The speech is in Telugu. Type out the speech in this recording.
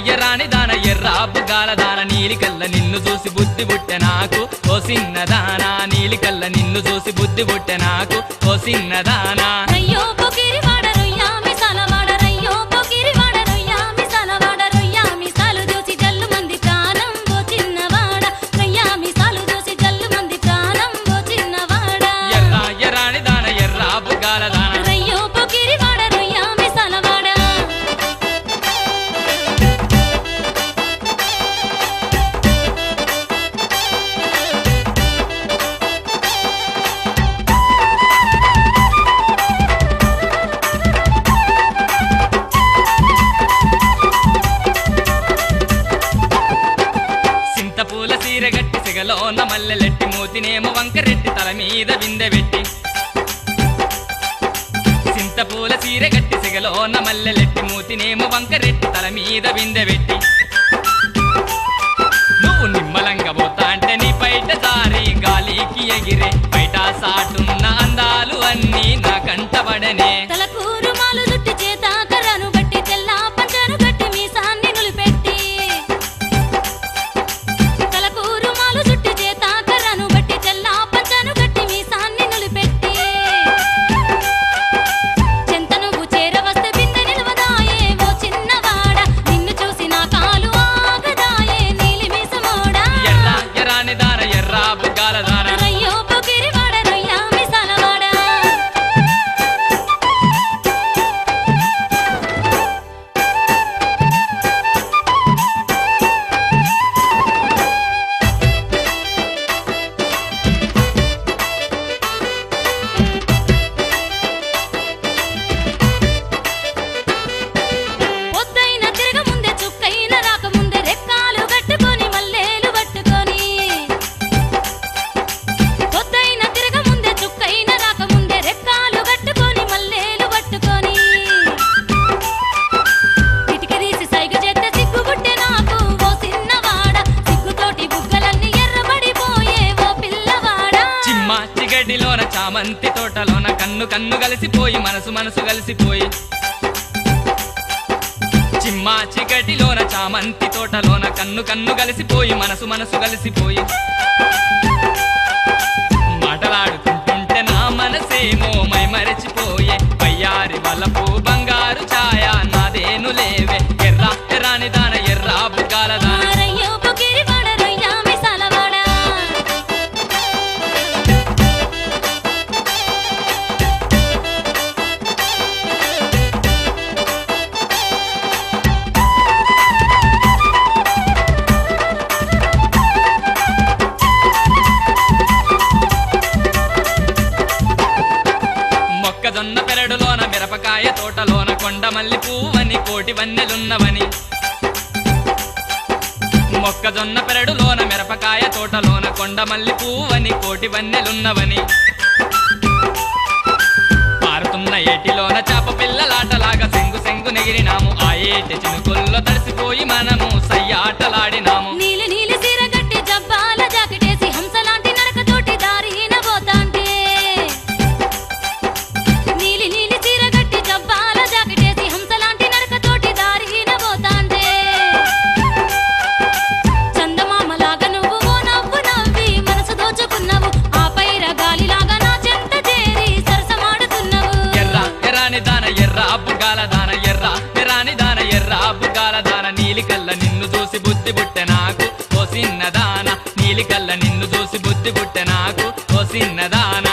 ఎర్రాని దాన ఎర్రా బుగ్గాల దాన నీలికల్ల నిన్ను చూసి బుద్ధి పుట్టె నాకు ఓ సిన్నదానా నీలికల్ల నిన్ను చూసి బుద్ధి పుట్టె నాకు ఓ సిన్నదానా రయ్యో పొకిరివాడ రొయ్యా మిసాలవాడ రయ్యో పొకిరివాడ రొయ్యా మిసాలవాడ రొయ్యా మిసాలు చూసి జల్లు మంది ప్రాణం ఓ చిన్నవాడ రొయ్యా మిసాలు చూసి జల్లు మంది ప్రాణం ఓ చిన్నవాడ ఎర్రాని దాన ఎర్రా బుగ్గాల దాన రయ్యో పొకిరివాడ రొయ్యా మిసాలవాడ సింతపూల సీరగట్టి సిగలోన మల్లెలెట్టి మూతినేమో వంకరెట్టి తల మీద విందెబెట్టి సింతపూల సీరగట్టి సిగలోన మల్లెలెట్టి మూతినేమో వంకరెట్టి తల మీద విందెబెట్టి నువ్వు నిమ్మలంగా పోతా అంటే నీ బయట జారి గాలికి ఎగిరే బయట సాటున్న అందాలు అన్నీ నా కంటబడనే తలకూరు మాలు జుట్టి చేత కర్రను బట్టి తెల్ల పంచను గట్టి మీసాన్ని నులిపెట్టి తలకూరు మాలు జుట్టి చేత కర్రను బట్టి తెల్ల పంచను గట్టి మీసాన్ని నులిపెట్టి చెంత నువ్వు చేరవస్తే బిందె నిలవదాయే ఓ చిన్నవాడ నిన్ను చూసి నా కాలు ఆగదాయే నీలి మీసమోడా ఎర్రాని దాన ఎర్రా బుగ్గాల దాన రయ్యో పొకిరివాడ రొయ్యా మిసాలవాడ పొద్దైన తిరగముందే చుక్కైన రాకముందే రెక్కాలు కట్టుకొని మల్లేలు పట్టుకొని పొద్దైన తిరగముందే చుక్కైన రాకముందే రెక్కాలు కట్టుకొని మల్లేలు పట్టుకొని కిటికీసి సైగ చేస్తే సిగ్గుబుట్టె నాకు ఓ సిన్నవాడ సిగ్గుతోటి బుగ్గలన్నీ ఎర్రబడిపోయే ఓ పిల్లవాడ చిమ్మ చిగడిలోన చామంతి తోటలోన కన్ను కన్ను కలిసిపోయి మనసు మనసు కలిసిపోయి చిమ్మ చిగడిలోన చామంతి తోటలోన కన్ను కన్ను కలిసిపోయి మనసు మనసు కలిసిపోయి మాటలాడుకుంటుంటే నా మనసేమో మై మరచిపోయే పయ్యారి వలపు బంగారు ఛాయ నాదేను లేవే ఎర్రాని దాన ఎర్రా బుగ్గాల దాన రయ్యో పొకిరివాడ రొయ్యా మిసాలవాడ మొక్కజొన్న పెరడులోన మిరపకాయ తోటలోన కొండమల్లి పువ్వని కోటి వన్నెలున్నవని మొక్కజొన్న పెరడులోన మిరపకాయ తోటలోన కొండమల్లి పువ్వని కోటి వన్నెలున్నవని పారుతున్న ఏటిలోన చాప పిల్లలాటలాగా సెంగు సెంగు నెగిరినాము ఆ ఏటి చినుకుల్లో తడిసిపోయి మనము సయ్యాటలాడినాము నీలి నీలి సీర గట్టి జబ్బాల జాకెటేసి హంసలాంటి నడకతోటి దారిన పోతాంటే నీలి నీలి సీర గట్టి జబ్బాల జాకెటేసి హంసలాంటి నడకతోటి దారిన పోతాంటే చందమామలాగా నువ్వు ఓ నవ్వు నవ్వి మనసు దోచుకున్నావు ఆ పైర గాలిలాగా నా చెంత చేరి సరసమాడుతున్నావు ఎర్రాని దాన ఎర్రా బుగ్గాల దాన ఎర్రాని దాన ఎర్రా బుగ్గాల దాన నీలికల్ల నిన్ను చూసి బుద్ధి పుట్టె నాకు ఓ సిన్నదాన నీలికల్ల నిన్ను చూసి బుద్ధి పుట్టె నాకు ఓ సిన్నదాన